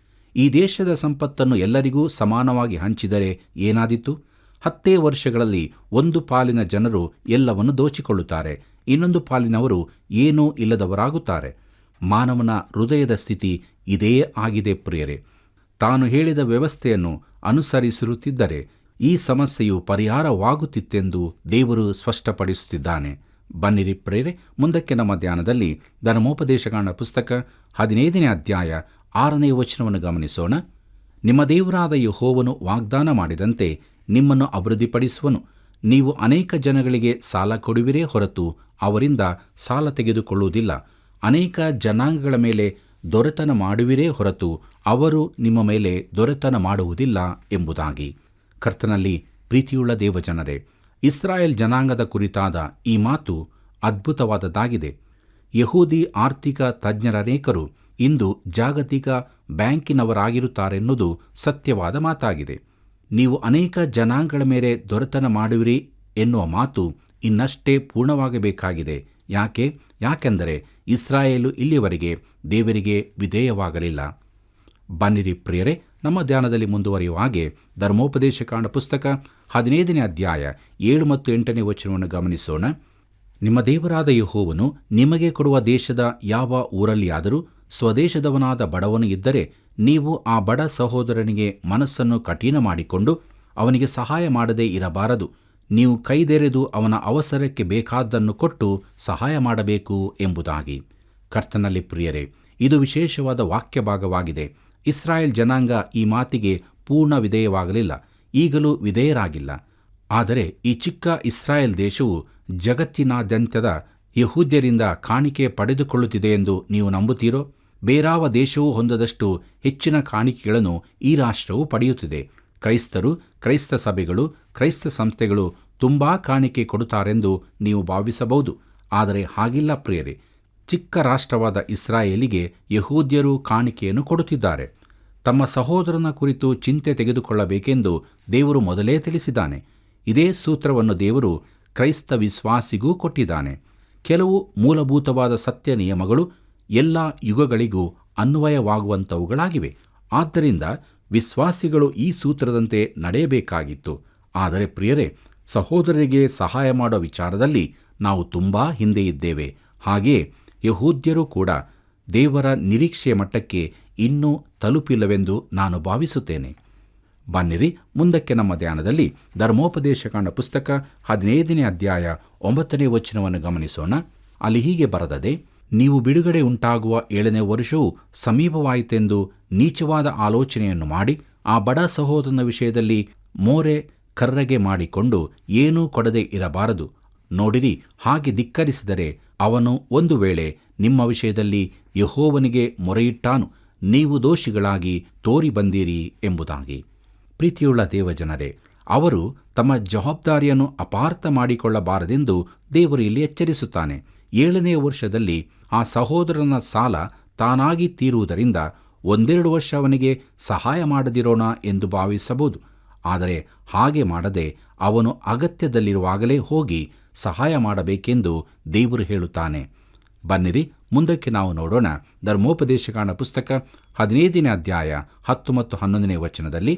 Speaker 1: ಈ ದೇಶದ ಸಂಪತ್ತನ್ನು ಎಲ್ಲರಿಗೂ ಸಮಾನವಾಗಿ ಹಂಚಿದರೆ ಏನಾದೀತು? 10 ವರ್ಷಗಳಲ್ಲಿ ಒಂದು ಪಾಲಿನ ಜನರು ಎಲ್ಲವನ್ನು ದೋಚಿಕೊಳ್ಳುತ್ತಾರೆ, ಇನ್ನೊಂದು ಪಾಲಿನವರು ಏನೂ ಇಲ್ಲದವರಾಗುತ್ತಾರೆ. ಮಾನವನ ಹೃದಯದ ಸ್ಥಿತಿ ಇದೇ ಆಗಿದೆ. ಪ್ರಿಯರೇ, ತಾನು ಹೇಳಿದ ವ್ಯವಸ್ಥೆಯನ್ನು ಅನುಸರಿಸಿರುತ್ತಿದ್ದರೆ ಈ ಸಮಸ್ಯೆಯು ಪರಿಹಾರವಾಗುತ್ತಿತ್ತೆಂದು ದೇವರು ಸ್ಪಷ್ಟಪಡಿಸುತ್ತಿದ್ದಾನೆ. ಬನ್ನಿರಿ ಪ್ರಿಯರೇ, ಮುಂದಕ್ಕೆ ನಮ್ಮ ಧ್ಯಾನದಲ್ಲಿ ಧರ್ಮೋಪದೇಶಕಾಂಡ ಪುಸ್ತಕ 15ನೇ ಅಧ್ಯಾಯ 6ನೇ ವಚನವನ್ನು ಗಮನಿಸೋಣ. ನಿಮ್ಮ ದೇವರಾದ ಯೆಹೋವನು ವಾಗ್ದಾನ ಮಾಡಿದಂತೆ ನಿಮ್ಮನ್ನು ಅಭಿವೃದ್ಧಿಪಡಿಸುವನು. ನೀವು ಅನೇಕ ಜನಗಳಿಗೆ ಸಾಲ ಕೊಡುವಿರೇ ಹೊರತು ಅವರಿಂದ ಸಾಲ ತೆಗೆದುಕೊಳ್ಳುವುದಿಲ್ಲ. ಅನೇಕ ಜನಾಂಗಗಳ ಮೇಲೆ ದೊರೆತನ ಮಾಡುವಿರೇ ಹೊರತು ಅವರು ನಿಮ್ಮ ಮೇಲೆ ದೊರೆತನ ಮಾಡುವುದಿಲ್ಲ ಎಂಬುದಾಗಿ. ಕರ್ತನಲ್ಲಿ ಪ್ರೀತಿಯುಳ್ಳ ದೇವಜನರೇ, ಇಸ್ರಾಯೇಲ್ ಜನಾಂಗದ ಕುರಿತಾದ ಈ ಮಾತು ಅದ್ಭುತವಾದದ್ದಾಗಿದೆ. ಯಹೂದಿ ಆರ್ಥಿಕ ತಜ್ಞರನೇಕರು ಇಂದು ಜಾಗತಿಕ ಬ್ಯಾಂಕಿನವರಾಗಿರುತ್ತಾರೆನ್ನುವುದು ಸತ್ಯವಾದ ಮಾತಾಗಿದೆ. ನೀವು ಅನೇಕ ಜನಾಂಗಗಳ ಮೇಲೆ ದೊರೆತನ ಮಾಡುವಿರಿ ಎನ್ನುವ ಮಾತು ಇನ್ನಷ್ಟೇ ಪೂರ್ಣವಾಗಬೇಕಾಗಿದೆ. ಯಾಕೆಂದರೆ ಇಸ್ರಾಯೇಲು ಇಲ್ಲಿಯವರೆಗೆ ದೇವರಿಗೆ ವಿಧೇಯವಾಗಲಿಲ್ಲ. ಬನ್ನಿರಿ ಪ್ರಿಯರೇ, ನಮ್ಮ ಧ್ಯಾನದಲ್ಲಿ ಮುಂದುವರಿಯುವ ಹಾಗೆ ಧರ್ಮೋಪದೇಶಕಾಂಡ ಪುಸ್ತಕ 15ನೇ ಅಧ್ಯಾಯ 7 ಮತ್ತು 8ನೇ ವಚನವನ್ನು ಗಮನಿಸೋಣ. ನಿಮ್ಮ ದೇವರಾದ ಯೆಹೋವನು ನಿಮಗೆ ಕೊಡುವ ದೇಶದ ಯಾವ ಊರಲ್ಲಿಯಾದರೂ ಸ್ವದೇಶದವನಾದ ಬಡವನು ಇದ್ದರೆ ನೀವು ಆ ಬಡ ಸಹೋದರನಿಗೆ ಮನಸ್ಸನ್ನು ಕಠಿಣ ಮಾಡಿಕೊಂಡು ಅವನಿಗೆ ಸಹಾಯ ಮಾಡದೇ ಇರಬಾರದು. ನೀವು ಕೈದೆರೆದು ಅವನ ಅವಸರಕ್ಕೆ ಬೇಕಾದ್ದನ್ನು ಕೊಟ್ಟು ಸಹಾಯ ಮಾಡಬೇಕು ಎಂಬುದಾಗಿ. ಕರ್ತನಲ್ಲಿ ಪ್ರಿಯರೇ, ಇದು ವಿಶೇಷವಾದ ವಾಕ್ಯ ಭಾಗವಾಗಿದೆ. ಇಸ್ರಾಯೇಲ್ ಜನಾಂಗ ಈ ಮಾತಿಗೆ ಪೂರ್ಣ ವಿಧೇಯವಾಗಲಿಲ್ಲ, ಈಗಲೂ ವಿಧೇಯರಾಗಿಲ್ಲ. ಆದರೆ ಈ ಚಿಕ್ಕ ಇಸ್ರಾಯೇಲ್ ದೇಶವು ಜಗತ್ತಿನಾದ್ಯಂತದ ಯಹೂದ್ಯರಿಂದ ಕಾಣಿಕೆ ಪಡೆದುಕೊಳ್ಳುತ್ತಿದೆ ಎಂದು ನೀವು ನಂಬುತ್ತೀರೋ? ಬೇರಾವ ದೇಶವೂ ಹೊಂದದಷ್ಟು ಹೆಚ್ಚಿನ ಕಾಣಿಕೆಗಳನ್ನು ಈ ರಾಷ್ಟ್ರವು ಪಡೆಯುತ್ತಿದೆ. ಕ್ರೈಸ್ತರು, ಕ್ರೈಸ್ತ ಸಭೆಗಳು, ಕ್ರೈಸ್ತ ಸಂಸ್ಥೆಗಳು ತುಂಬ ಕಾಣಿಕೆ ಕೊಡುತ್ತಾರೆಂದು ನೀವು ಭಾವಿಸಬಹುದು. ಆದರೆ ಹಾಗಿಲ್ಲ ಪ್ರಿಯರೇ. ಚಿಕ್ಕ ರಾಷ್ಟ್ರವಾದ ಇಸ್ರಾಯೇಲಿಗೆ ಯಹೂದ್ಯರು ಕಾಣಿಕೆಯನ್ನು ಕೊಡುತ್ತಿದ್ದಾರೆ. ತಮ್ಮ ಸಹೋದರನ ಕುರಿತು ಚಿಂತೆ ತೆಗೆದುಕೊಳ್ಳಬೇಕೆಂದು ದೇವರು ಮೊದಲೇ ತಿಳಿಸಿದ್ದಾನೆ. ಇದೇ ಸೂತ್ರವನ್ನು ದೇವರು ಕ್ರೈಸ್ತ ವಿಶ್ವಾಸಿಗೂ ಕೊಟ್ಟಿದ್ದಾನೆ. ಕೆಲವು ಮೂಲಭೂತವಾದ ಸತ್ಯ ನಿಯಮಗಳು ಎಲ್ಲ ಯುಗಗಳಿಗೂ ಅನ್ವಯವಾಗುವಂಥವುಗಳಾಗಿವೆ. ಆದ್ದರಿಂದ ವಿಶ್ವಾಸಿಗಳು ಈ ಸೂತ್ರದಂತೆ ನಡೆಯಬೇಕಾಗಿತ್ತು. ಆದರೆ ಪ್ರಿಯರೇ, ಸಹೋದರರಿಗೆ ಸಹಾಯ ಮಾಡೋ ವಿಚಾರದಲ್ಲಿ ನಾವು ತುಂಬ ಹಿಂದೆ ಇದ್ದೇವೆ. ಹಾಗೆಯೇ ಯಹೂದ್ಯರು ಕೂಡ ದೇವರ ನಿರೀಕ್ಷೆಯ ಮಟ್ಟಕ್ಕೆ ಇನ್ನೂ ತಲುಪಿಲ್ಲವೆಂದು ನಾನು ಭಾವಿಸುತ್ತೇನೆ. ಬನ್ನಿರಿ, ಮುಂದಕ್ಕೆ ನಮ್ಮ ಧ್ಯಾನದಲ್ಲಿ ಧರ್ಮೋಪದೇಶಕಾಂಡ ಪುಸ್ತಕ 15ನೇ ಅಧ್ಯಾಯ 9ನೇ ವಚನವನ್ನು ಗಮನಿಸೋಣ. ಅಲ್ಲಿ ಹೀಗೆ ಬರೆದದೆ, ನೀವು ಬಿಡುಗಡೆ ಉಂಟಾಗುವ 7ನೇ ವರ್ಷವು ಸಮೀಪವಾಯಿತೆಂದು ನೀಚವಾದ ಆಲೋಚನೆಯನ್ನು ಮಾಡಿ ಆ ಬಡ ಸಹೋದರನ ವಿಷಯದಲ್ಲಿ ಮೋರೆ ಕರ್ರಗೆ ಮಾಡಿಕೊಂಡು ಏನೂ ಕೊಡದೆ ಇರಬಾರದು. ನೋಡಿರಿ, ಹಾಗೆ ಧಿಕ್ಕರಿಸಿದರೆ ಅವನು ಒಂದು ವೇಳೆ ನಿಮ್ಮ ವಿಷಯದಲ್ಲಿ ಯೆಹೋವನಿಗೆ ಮೊರೆಯಿಟ್ಟಾನು, ನೀವು ದೋಷಿಗಳಾಗಿ ತೋರಿ ಬಂದಿರಿ ಎಂಬುದಾಗಿ. ಪ್ರೀತಿಯುಳ್ಳ ದೇವಜನರೇ, ಅವರು ತಮ್ಮ ಜವಾಬ್ದಾರಿಯನ್ನು ಅಪಾರ್ಥ ಮಾಡಿಕೊಳ್ಳಬಾರದೆಂದು ದೇವರು ಇಲ್ಲಿ ಎಚ್ಚರಿಸುತ್ತಾನೆ. 7ನೇ ವರ್ಷದಲ್ಲಿ ಆ ಸಹೋದರನ ಸಾಲ ತಾನಾಗಿ ತೀರುವುದರಿಂದ 1-2 ವರ್ಷ ಅವನಿಗೆ ಸಹಾಯ ಮಾಡದಿರೋಣ ಎಂದು ಭಾವಿಸಬಹುದು. ಆದರೆ ಹಾಗೆ ಮಾಡದೆ ಅವನು ಅಗತ್ಯದಲ್ಲಿರುವಾಗಲೇ ಹೋಗಿ ಸಹಾಯ ಮಾಡಬೇಕೆಂದು ದೇವರು ಹೇಳುತ್ತಾನೆ. ಬನ್ನಿರಿ, ಮುಂದಕ್ಕೆ ನಾವು ನೋಡೋಣ. ಧರ್ಮೋಪದೇಶಕಾಂಡ ಪುಸ್ತಕ 15ನೇ ಅಧ್ಯಾಯ 10 ಮತ್ತು 11ನೇ ವಚನದಲ್ಲಿ,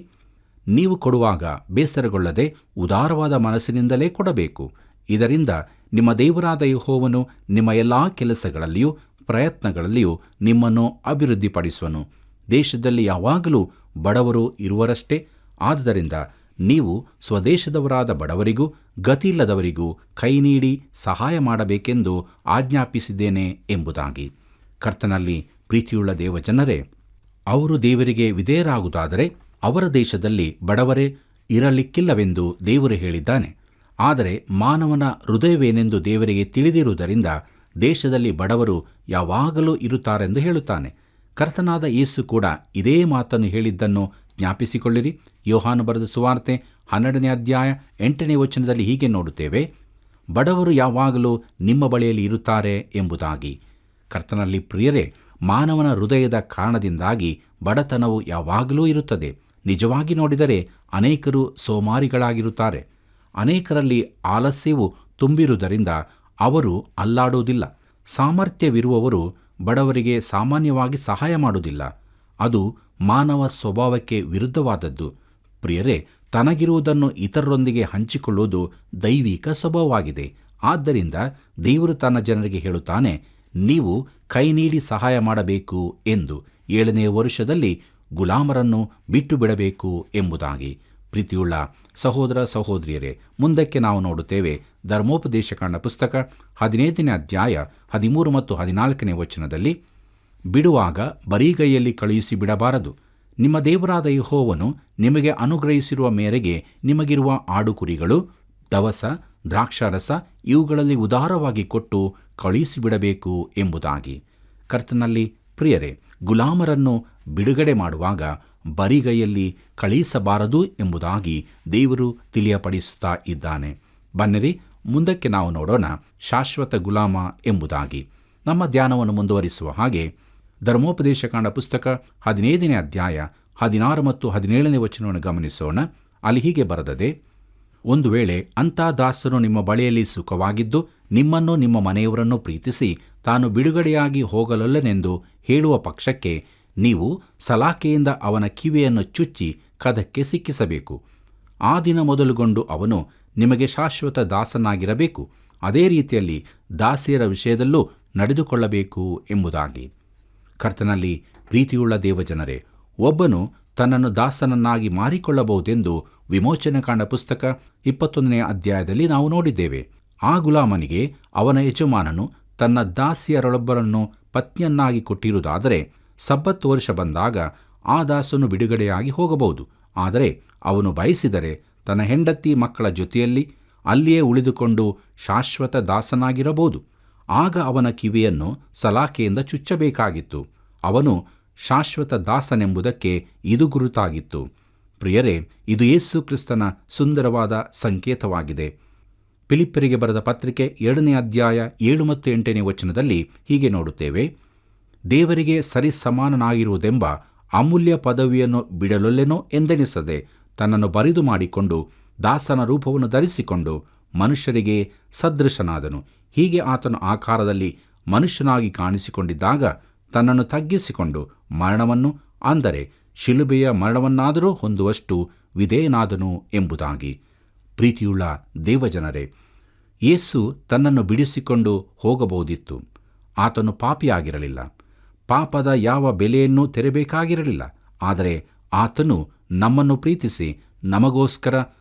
Speaker 1: ನೀವು ಕೊಡುವಾಗ ಬೇಸರಗೊಳ್ಳದೆ ಉದಾರವಾದ ಮನಸ್ಸಿನಿಂದಲೇ ಕೊಡಬೇಕು. ಇದರಿಂದ ನಿಮ್ಮ ದೇವರಾದ ಯೆಹೋವನು ನಿಮ್ಮ ಎಲ್ಲ ಕೆಲಸಗಳಲ್ಲಿಯೂ ಪ್ರಯತ್ನಗಳಲ್ಲಿಯೂ ನಿಮ್ಮನ್ನು ಅಭಿವೃದ್ಧಿಪಡಿಸುವನು. ದೇಶದಲ್ಲಿ ಯಾವಾಗಲೂ ಬಡವರು ಇರುವರಷ್ಟೇ. ಆದುದರಿಂದ ನೀವು ಸ್ವದೇಶದವರಾದ ಬಡವರಿಗೂ ಗತಿಯಿಲ್ಲದವರಿಗೂ ಕೈ ನೀಡಿ ಸಹಾಯ ಮಾಡಬೇಕೆಂದು ಆಜ್ಞಾಪಿಸಿದ್ದೇನೆ ಎಂಬುದಾಗಿ. ಕರ್ತನಲ್ಲಿ ಪ್ರೀತಿಯುಳ್ಳ ದೇವಜನರೇ, ಅವರು ದೇವರಿಗೆ ವಿಧೇಯರಾಗುವುದಾದರೆ ಅವರ ದೇಶದಲ್ಲಿ ಬಡವರೇ ಇರಲಿಕ್ಕಿಲ್ಲವೆಂದು ದೇವರು ಹೇಳಿದ್ದಾನೆ. ಆದರೆ ಮಾನವನ ಹೃದಯವೇನೆಂದು ದೇವರಿಗೆ ತಿಳಿದಿರುವುದರಿಂದ ದೇಶದಲ್ಲಿ ಬಡವರು ಯಾವಾಗಲೂ ಇರುತ್ತಾರೆಂದು ಹೇಳುತ್ತಾನೆ. ಕರ್ತನಾದ ಯೇಸು ಕೂಡ ಇದೇ ಮಾತನ್ನು ಹೇಳಿದ್ದನ್ನು ಜ್ಞಾಪಿಸಿಕೊಳ್ಳಿರಿ. ಯೋಹಾನು ಬರೆದ ಸುವಾರ್ತೆ 12ನೇ ಅಧ್ಯಾಯ 8ನೇ ವಚನದಲ್ಲಿ ಹೀಗೆ ನೋಡುತ್ತೇವೆ, ಬಡವರು ಯಾವಾಗಲೂ ನಿಮ್ಮ ಬಳಿಯಲ್ಲಿ ಇರುತ್ತಾರೆ ಎಂಬುದಾಗಿ. ಕರ್ತನಲ್ಲಿ ಪ್ರಿಯರೇ, ಮಾನವನ ಹೃದಯದ ಕಾರಣದಿಂದಾಗಿ ಬಡತನವು ಯಾವಾಗಲೂ ಇರುತ್ತದೆ. ನಿಜವಾಗಿ ನೋಡಿದರೆ ಅನೇಕರು ಸೋಮಾರಿಗಳಾಗಿರುತ್ತಾರೆ. ಅನೇಕರಲ್ಲಿ ಆಲಸ್ಯವು ತುಂಬಿರುವುದರಿಂದ ಅವರು ಅಲ್ಲಾಡುವುದಿಲ್ಲ. ಸಾಮರ್ಥ್ಯವಿರುವವರು ಬಡವರಿಗೆ ಸಾಮಾನ್ಯವಾಗಿ ಸಹಾಯ ಮಾಡುವುದಿಲ್ಲ. ಅದು ಮಾನವ ಸ್ವಭಾವಕ್ಕೆ ವಿರುದ್ಧವಾದದ್ದು. ಪ್ರಿಯರೇ, ತನಗಿರುವುದನ್ನು ಇತರರೊಂದಿಗೆ ಹಂಚಿಕೊಳ್ಳುವುದು ದೈವಿಕ ಸ್ವಭಾವವಾಗಿದೆ. ಆದ್ದರಿಂದ ದೇವರು ತನ್ನ ಜನರಿಗೆ ಹೇಳುತ್ತಾನೆ, ನೀವು ಕೈ ನೀಡಿ ಸಹಾಯ ಮಾಡಬೇಕು ಎಂದು. 7ನೇ ವರುಷದಲ್ಲಿ ಗುಲಾಮರನ್ನು ಬಿಟ್ಟು ಬಿಡಬೇಕು ಎಂಬುದಾಗಿ. ಪ್ರೀತಿಯುಳ್ಳ ಸಹೋದರ ಸಹೋದರಿಯರೇ, ಮುಂದಕ್ಕೆ ನಾವು ನೋಡುತ್ತೇವೆ. ಧರ್ಮೋಪದೇಶಕಾಂಡ ಪುಸ್ತಕ 15ನೇ ಅಧ್ಯಾಯ 13 ಮತ್ತು 14ನೇ ವಚನದಲ್ಲಿ, ಬಿಡುವಾಗ ಬರಿಗೈಯಲ್ಲಿ ಕಳುಹಿಸಿ ಬಿಡಬಾರದು. ನಿಮ್ಮ ದೇವರಾದ ಯೆಹೋವನು ನಿಮಗೆ ಅನುಗ್ರಹಿಸಿರುವ ಮೇರೆಗೆ ನಿಮಗಿರುವ ಆಡುಕುರಿಗಳು, ದವಸ, ದ್ರಾಕ್ಷಾರಸ ಇವುಗಳಲ್ಲಿ ಉದಾರವಾಗಿ ಕೊಟ್ಟು ಕಳುಹಿಸಿಬಿಡಬೇಕು ಎಂಬುದಾಗಿ. ಕರ್ತನಲ್ಲಿ ಪ್ರಿಯರೇ, ಗುಲಾಮರನ್ನು ಬಿಡುಗಡೆ ಮಾಡುವಾಗ ಬರಿಗೈಯಲ್ಲಿ ಕಳುಹಿಸಬಾರದು ಎಂಬುದಾಗಿ ದೇವರು ತಿಳಿಯಪಡಿಸುತ್ತಾ ಇದ್ದಾನೆ. ಬನ್ನಿರಿ, ಮುಂದಕ್ಕೆ ನಾವು ನೋಡೋಣ ಶಾಶ್ವತ ಗುಲಾಮ ಎಂಬುದಾಗಿ. ನಮ್ಮ ಧ್ಯಾನವನ್ನು ಮುಂದುವರಿಸುವ ಹಾಗೆ ಧರ್ಮೋಪದೇಶಕಾಂಡ ಪುಸ್ತಕ 15ನೇ ಅಧ್ಯಾಯ 16 ಮತ್ತು 17ನೇ ವಚನವನ್ನು ಗಮನಿಸೋಣ. ಅಲ್ಲಿ ಹೀಗೆ ಬರೆದದೆ, ಒಂದು ವೇಳೆ ಅಂಥ ದಾಸನು ನಿಮ್ಮ ಬಳಿಯಲ್ಲಿ ಸುಖವಾಗಿದ್ದು ನಿಮ್ಮನ್ನು ನಿಮ್ಮ ಮನೆಯವರನ್ನು ಪ್ರೀತಿಸಿ ತಾನು ಬಿಡುಗಡೆಯಾಗಿ ಹೋಗಲೊಲ್ಲೆನೆಂದು ಹೇಳುವ ಪಕ್ಷಕ್ಕೆ ನೀವು ಸಲಾಕೆಯಿಂದ ಅವನ ಕಿವಿಯನ್ನು ಚುಚ್ಚಿ ಕದಕ್ಕೆ ಸಿಕ್ಕಿಸಬೇಕು. ಆ ದಿನ ಮೊದಲುಗೊಂಡು ಅವನು ನಿಮಗೆ ಶಾಶ್ವತ ದಾಸನಾಗಿರಬೇಕು. ಅದೇ ರೀತಿಯಲ್ಲಿ ದಾಸಿಯರ ವಿಷಯದಲ್ಲೂ ನಡೆದುಕೊಳ್ಳಬೇಕು ಎಂಬುದಾಗಿ. ಕರ್ತನಲ್ಲಿ ಪ್ರೀತಿಯುಳ್ಳ ದೇವಜನರೇ, ಒಬ್ಬನು ತನ್ನನ್ನು ದಾಸನನ್ನಾಗಿ ಮಾರಿಕೊಳ್ಳಬಹುದೆಂದು ವಿಮೋಚನಕಾಂಡ ಪುಸ್ತಕ 21ನೇ ಅಧ್ಯಾಯದಲ್ಲಿ ನಾವು ನೋಡಿದ್ದೇವೆ. ಆ ಗುಲಾಮನಿಗೆ ಅವನ ಯಜಮಾನನು ತನ್ನ ದಾಸಿಯರೊಳೊಬ್ಬರನ್ನು ಪತ್ನಿಯನ್ನಾಗಿ ಕೊಟ್ಟಿರುವುದಾದರೆ ಸಬ್ಬತ್ ವರ್ಷ ಬಂದಾಗ ಆ ದಾಸನು ಬಿಡುಗಡೆಯಾಗಿ ಹೋಗಬಹುದು. ಆದರೆ ಅವನು ಬಯಸಿದರೆ ತನ್ನ ಹೆಂಡತಿ ಮಕ್ಕಳ ಜೊತೆಯಲ್ಲಿ ಅಲ್ಲಿಯೇ ಉಳಿದುಕೊಂಡು ಶಾಶ್ವತ ದಾಸನಾಗಿರಬಹುದು. ಆಗ ಅವನ ಕಿವಿಯನ್ನು ಸಲಾಕೆಯಿಂದ ಚುಚ್ಚಬೇಕಾಗಿತ್ತು. ಅವನು ಶಾಶ್ವತ ದಾಸನೆಂಬುದಕ್ಕೆ ಇದು ಗುರುತಾಗಿತ್ತು. ಪ್ರಿಯರೇ, ಇದು ಯೇಸು ಕ್ರಿಸ್ತನ ಸುಂದರವಾದ ಸಂಕೇತವಾಗಿದೆ. ಫಿಲಿಪ್ಪರಿಗೆ ಬರೆದ ಪತ್ರಿಕೆ 2ನೇ ಅಧ್ಯಾಯ 7 ಮತ್ತು 8ನೇ ವಚನದಲ್ಲಿ ಹೀಗೆ ನೋಡುತ್ತೇವೆ, ದೇವರಿಗೆ ಸರಿಸಮಾನನಾಗಿರುವುದೆಂಬ ಅಮೂಲ್ಯ ಪದವಿಯನ್ನು ಬಿಡಲೊಲ್ಲೆನೋ ಎಂದೆನಿಸದೆ ತನ್ನನ್ನು ಬರಿದು ಮಾಡಿಕೊಂಡು ದಾಸನ ರೂಪವನ್ನು ಧರಿಸಿಕೊಂಡು ಮನುಷ್ಯರಿಗೆ ಸದೃಶನಾದನು. ಹೀಗೆ ಆತನು ಆಕಾರದಲ್ಲಿ ಮನುಷ್ಯನಾಗಿ ಕಾಣಿಸಿಕೊಂಡಿದ್ದಾಗ ತನ್ನನ್ನು ತಗ್ಗಿಸಿಕೊಂಡು ಮರಣವನ್ನು, ಅಂದರೆ ಶಿಲುಬೆಯ ಮರಣವನ್ನಾದರೂ ಹೊಂದುವಷ್ಟು ವಿಧೇಯನಾದನು ಎಂಬುದಾಗಿ. ಪ್ರೀತಿಯುಳ್ಳ ದೇವಜನರೇ, ಯೇಸು ತನ್ನನ್ನು ಬಿಡಿಸಿಕೊಂಡು ಹೋಗಬಹುದಿತ್ತು. ಆತನು ಪಾಪಿಯಾಗಿರಲಿಲ್ಲ. ಪಾಪದ ಯಾವ ಬೆಲೆಯನ್ನೂ ತೆರಬೇಕಾಗಿರಲಿಲ್ಲ. ಆದರೆ ಆತನು ನಮ್ಮನ್ನು ಪ್ರೀತಿಸಿ ನಮಗೋಸ್ಕರ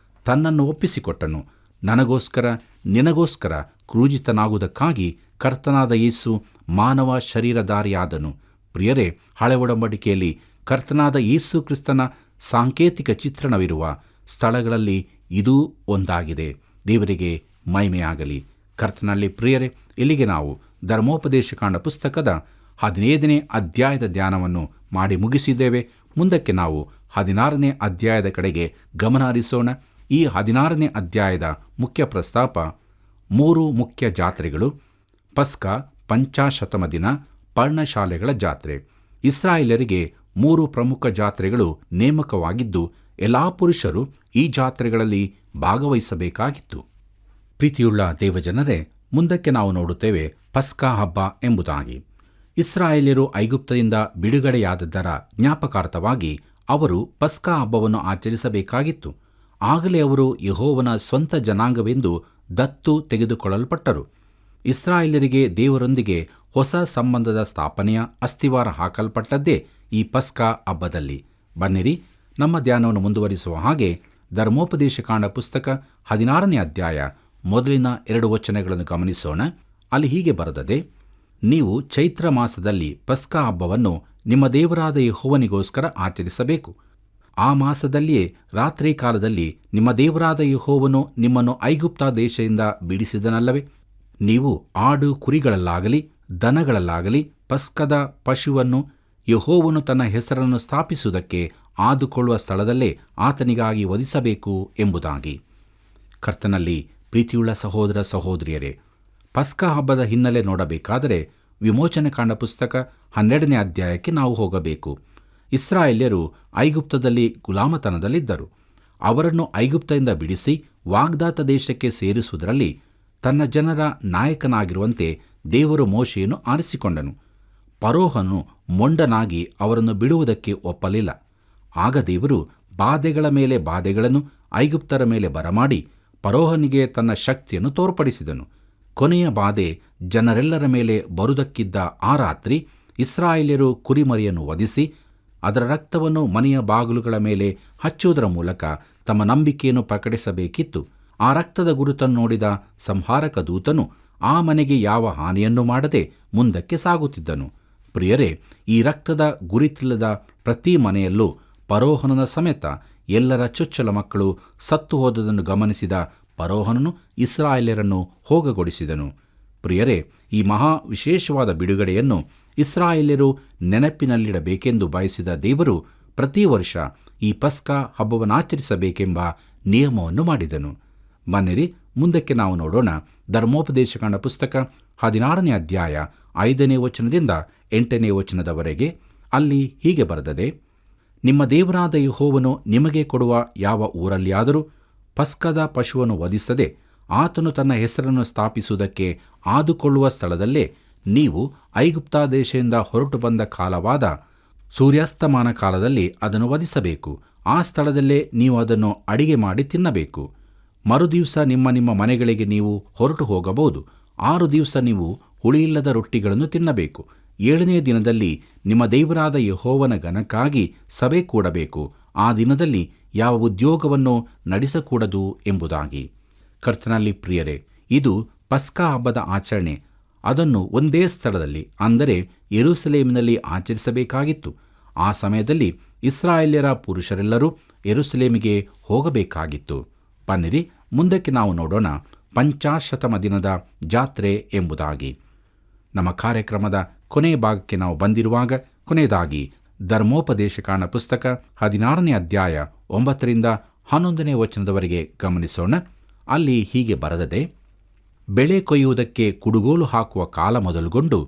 Speaker 1: ತನ್ನನ್ನು ಒಪ್ಪಿಸಿಕೊಟ್ಟನು. ನನಗೋಸ್ಕರ, ನಿನಗೋಸ್ಕರ ಕ್ರೂಜಿತನಾಗುವುದಕ್ಕಾಗಿ ಕರ್ತನಾದ ಯೇಸು ಮಾನವ ಶರೀರಧಾರಿಯಾದನು. ಪ್ರಿಯರೇ, ಹಳೆ ಒಡಂಬಡಿಕೆಯಲ್ಲಿ ಕರ್ತನಾದ ಯೇಸು ಕ್ರಿಸ್ತನ ಸಾಂಕೇತಿಕ ಚಿತ್ರಣವಿರುವ ಸ್ಥಳಗಳಲ್ಲಿ ಇದೂ ಒಂದಾಗಿದೆ. ದೇವರಿಗೆ ಮಹಿಮೆಯಾಗಲಿ. ಕರ್ತನಲ್ಲಿ ಪ್ರಿಯರೇ, ಇಲ್ಲಿಗೆ ನಾವು ಧರ್ಮೋಪದೇಶಕಾಂಡ ಪುಸ್ತಕದ 15ನೇ ಅಧ್ಯಾಯದ ಧ್ಯಾನವನ್ನು ಮಾಡಿ ಮುಗಿಸಿದ್ದೇವೆ. ಮುಂದಕ್ಕೆ ನಾವು 16ನೇ ಅಧ್ಯಾಯದ ಕಡೆಗೆ ಗಮನ ಹರಿಸೋಣ. ಈ 16ನೇ ಅಧ್ಯಾಯದ ಮುಖ್ಯ ಪ್ರಸ್ತಾಪ 3 ಮುಖ್ಯ ಜಾತ್ರೆಗಳು: ಪಸ್ಕ, ಪಂಚಾಶತಮ ದಿನ, ಪರ್ಣಶಾಲೆಗಳ ಜಾತ್ರೆ. ಇಸ್ರಾಯೇಲರಿಗೆ 3 ಪ್ರಮುಖ ಜಾತ್ರೆಗಳು ನೇಮಕವಾಗಿದ್ದು ಎಲ್ಲ ಪುರುಷರು ಈ ಜಾತ್ರೆಗಳಲ್ಲಿ ಭಾಗವಹಿಸಬೇಕಾಗಿತ್ತು. ಪ್ರೀತಿಯುಳ್ಳ ದೇವಜನರೇ, ಮುಂದಕ್ಕೆ ನಾವು ನೋಡುತ್ತೇವೆ ಪಸ್ಕ ಹಬ್ಬ ಎಂಬುದಾಗಿ. ಇಸ್ರಾಯೇಲ್ಯರು ಐಗುಪ್ತದಿಂದ ಬಿಡುಗಡೆಯಾದದ್ದರ ಜ್ಞಾಪಕಾರ್ಥವಾಗಿ ಅವರು ಪಸ್ಕ ಹಬ್ಬವನ್ನು ಆಚರಿಸಬೇಕಾಗಿತ್ತು. ಆಗಲೇ ಅವರು ಯೆಹೋವನ ಸ್ವಂತ ಜನಾಂಗವೆಂದು ದತ್ತು ತೆಗೆದುಕೊಳ್ಳಲ್ಪಟ್ಟರು. ಇಸ್ರಾಯೇಲ್ಯರಿಗೆ ದೇವರೊಂದಿಗೆ ಹೊಸ ಸಂಬಂಧದ ಸ್ಥಾಪನೆಯ ಅಸ್ತಿವಾರ ಹಾಕಲ್ಪಟ್ಟದ್ದೇ ಈ ಪಸ್ಕ ಹಬ್ಬದಲ್ಲಿ. ಬನ್ನಿರಿ, ನಮ್ಮ ಧ್ಯಾನವನ್ನು ಮುಂದುವರಿಸುವ ಹಾಗೆ ಧರ್ಮೋಪದೇಶಕಾಂಡ ಪುಸ್ತಕ 16ನೇ ಅಧ್ಯಾಯ ಮೊದಲಿನ 2 ವಚನಗಳನ್ನು ಗಮನಿಸೋಣ. ಅಲ್ಲಿ ಹೀಗೆ ಬರೆದದೆ, ನೀವು ಚೈತ್ರ ಮಾಸದಲ್ಲಿ ಪಸ್ಕ ಹಬ್ಬವನ್ನು ನಿಮ್ಮ ದೇವರಾದ ಯೆಹೋವನಿಗೋಸ್ಕರ ಆಚರಿಸಬೇಕು. ಆ ಮಾಸದಲ್ಲಿಯೇ ರಾತ್ರಿ ಕಾಲದಲ್ಲಿ ನಿಮ್ಮ ದೇವರಾದ ಯೆಹೋವನು ನಿಮ್ಮನ್ನು ಐಗುಪ್ತ ದೇಶದಿಂದ ಬಿಡಿಸಿದನಲ್ಲವೇ? ನೀವು ಆಡು ಕುರಿಗಳಲ್ಲಾಗಲಿ ದನಗಳಲ್ಲಾಗಲಿ ಪಸ್ಕದ ಪಶುವನ್ನು ಯೆಹೋವನು ತನ್ನ ಹೆಸರನ್ನು ಸ್ಥಾಪಿಸುವುದಕ್ಕೆ ಆದುಕೊಳ್ಳುವ ಸ್ಥಳದಲ್ಲೇ ಆತನಿಗಾಗಿ ವಧಿಸಬೇಕು ಎಂಬುದಾಗಿ. ಕರ್ತನಲ್ಲಿ ಪ್ರೀತಿಯುಳ್ಳ ಸಹೋದರ ಸಹೋದರಿಯರೇ, ಪಸ್ಕ ಹಬ್ಬದ ಹಿನ್ನೆಲೆ ನೋಡಬೇಕಾದರೆ ವಿಮೋಚನಕಾಂಡ ಪುಸ್ತಕ 12ನೇ ಅಧ್ಯಾಯಕ್ಕೆ ನಾವು ಹೋಗಬೇಕು. ಇಸ್ರಾಯೇಲ್ಯರು ಐಗುಪ್ತದಲ್ಲಿ ಗುಲಾಮತನದಲ್ಲಿದ್ದರು. ಅವರನ್ನು ಐಗುಪ್ತದಿಂದ ಬಿಡಿಸಿ ವಾಗ್ದಾತ ದೇಶಕ್ಕೆ ಸೇರಿಸುವುದರಲ್ಲಿ ತನ್ನ ಜನರ ನಾಯಕನಾಗಿರುವಂತೆ ದೇವರು ಮೋಶೆಯನ್ನು ಆರಿಸಿಕೊಂಡನು. ಫರೋಹನು ಮೊಂಡನಾಗಿ ಅವರನ್ನು ಬಿಡುವುದಕ್ಕೆ ಒಪ್ಪಲಿಲ್ಲ. ಆಗ ದೇವರು ಬಾಧೆಗಳ ಮೇಲೆ ಬಾಧೆಗಳನ್ನು ಐಗುಪ್ತರ ಮೇಲೆ ಬರಮಾಡಿ ಫರೋಹನಿಗೆ ತನ್ನ ಶಕ್ತಿಯನ್ನು ತೋರ್ಪಡಿಸಿದನು. ಕೊನೆಯ ಬಾಧೆ ಜನರೆಲ್ಲರ ಮೇಲೆ ಬರುವುದಕ್ಕಿದ್ದ ಆ ರಾತ್ರಿ ಇಸ್ರಾಯೇಲ್ಯರು ಕುರಿಮರಿಯನ್ನು ವಧಿಸಿ ಅದರ ರಕ್ತವನ್ನು ಮನೆಯ ಬಾಗಿಲುಗಳ ಮೇಲೆ ಹಚ್ಚುವುದರ ಮೂಲಕ ತಮ್ಮ ನಂಬಿಕೆಯನ್ನು ಪ್ರಕಟಿಸಬೇಕಿತ್ತು. ಆ ರಕ್ತದ ಗುರುತನ್ನು ನೋಡಿದ ಸಂಹಾರಕ ದೂತನು ಆ ಮನೆಗೆ ಯಾವ ಹಾನಿಯನ್ನು ಮಾಡದೆ ಮುಂದಕ್ಕೆ ಸಾಗುತ್ತಿದ್ದನು. ಪ್ರಿಯರೇ, ಈ ರಕ್ತದ ಗುರುತಿಲ್ಲದ ಪ್ರತಿ ಮನೆಯಲ್ಲೂ ಫರೋಹನನ ಸಮೇತ ಎಲ್ಲರ ಚೊಚ್ಚಲ ಮಕ್ಕಳು ಸತ್ತು ಹೋದುದನ್ನು ಗಮನಿಸಿದ ಫರೋಹನನು ಇಸ್ರಾಯೇಲ್ಯರನ್ನು ಹೋಗಗೊಡಿಸಿದನು. ಪ್ರಿಯರೇ, ಈ ಮಹಾ ವಿಶೇಷವಾದ ಬಿಡುಗಡೆಯನ್ನು ಇಸ್ರಾಯೇಲ್ಯರು ನೆನಪಿನಲ್ಲಿಡಬೇಕೆಂದು ಬಯಸಿದ ದೇವರು ಪ್ರತಿ ವರ್ಷ ಈ ಪಸ್ಕಾ ಹಬ್ಬವನ್ನಾಚರಿಸಬೇಕೆಂಬ ನಿಯಮವನ್ನು ಮಾಡಿದನು. ಬನ್ನಿರಿ, ಮುಂದಕ್ಕೆ ನಾವು ನೋಡೋಣ. ಧರ್ಮೋಪದೇಶಕಾಂಡ ಪುಸ್ತಕ 16ನೇ ಅಧ್ಯಾಯ 5ನೇ ವಚನದಿಂದ 8ನೇ ವಚನದವರೆಗೆ. ಅಲ್ಲಿ ಹೀಗೆ ಬರೆದದೆ: ನಿಮ್ಮ ದೇವರಾದ ಯೆಹೋವನು ನಿಮಗೆ ಕೊಡುವ ಯಾವ ಊರಲ್ಲಿಯಾದರೂ ಪಸ್ಕದ ಪಶುವನ್ನು ವಧಿಸದೆ ಆತನು ತನ್ನ ಹೆಸರನ್ನು ಸ್ಥಾಪಿಸುವುದಕ್ಕೆ ಆದುಕೊಳ್ಳುವ ಸ್ಥಳದಲ್ಲೇ ನೀವು ಐಗುಪ್ತ ದೇಶದಿಂದ ಹೊರಟು ಬಂದ ಕಾಲವಾದ ಸೂರ್ಯಾಸ್ತಮಾನ ಕಾಲದಲ್ಲಿ ಅದನ್ನು ವಧಿಸಬೇಕು. ಆ ಸ್ಥಳದಲ್ಲೇ ನೀವು ಅದನ್ನು ಅಡಿಗೆ ಮಾಡಿ ತಿನ್ನಬೇಕು. ಮರುದಿವಸ ನಿಮ್ಮ ನಿಮ್ಮ ಮನೆಗಳಿಗೆ ನೀವು ಹೊರಟು ಹೋಗಬಹುದು. 6 ದಿವಸ ನೀವು ಹುಳಿಯಿಲ್ಲದ ರೊಟ್ಟಿಗಳನ್ನು ತಿನ್ನಬೇಕು. 7ನೇ ದಿನದಲ್ಲಿ ನಿಮ್ಮ ದೇವರಾದ ಯೆಹೋವನ ಘನಕ್ಕಾಗಿ ಸಭೆ ಕೂಡಬೇಕು. ಆ ದಿನದಲ್ಲಿ ಯಾವ ಉದ್ಯೋಗವನ್ನು ನಡೆಸಕೂಡದು ಎಂಬುದಾಗಿ. ಕರ್ತನಲ್ಲಿ ಪ್ರಿಯರೇ, ಇದು ಪಸ್ಕಾ ಹಬ್ಬದ ಆಚರಣೆ. ಅದನ್ನು ಒಂದೇ ಸ್ಥಳದಲ್ಲಿ, ಅಂದರೆ ಯೆರೂಸಲೇಮಿನಲ್ಲಿ ಆಚರಿಸಬೇಕಾಗಿತ್ತು. ಆ ಸಮಯದಲ್ಲಿ ಇಸ್ರಾಯೇಲ್ಯರ ಪುರುಷರೆಲ್ಲರೂ ಯೆರೂಸಲೇಮಿಗೆ ಹೋಗಬೇಕಾಗಿತ್ತು. ಬನ್ನಿರಿ, ಮುಂದಕ್ಕೆ ನಾವು ನೋಡೋಣ. ಪಂಚಾಶತಮ ದಿನದ ಜಾತ್ರೆ ಎಂಬುದಾಗಿ. ನಮ್ಮ ಕಾರ್ಯಕ್ರಮದ ಕೊನೆಯ ಭಾಗಕ್ಕೆ ನಾವು ಬಂದಿರುವಾಗ ಕೊನೆಯದಾಗಿ ಧರ್ಮೋಪದೇಶಕಾಂಡ ಪುಸ್ತಕ 16ನೇ ಅಧ್ಯಾಯ 9ರಿಂದ 11ನೇ ವಚನದವರೆಗೆ ಗಮನಿಸೋಣ. ಅಲ್ಲಿ ಹೀಗೆ ಬರೆದದೆ: ಬೆಳೆ ಕೊಯ್ಯುವುದಕ್ಕೆ ಕುಡುಗೋಲು ಹಾಕುವ ಕಾಲ ಮೊದಲುಗೊಂಡು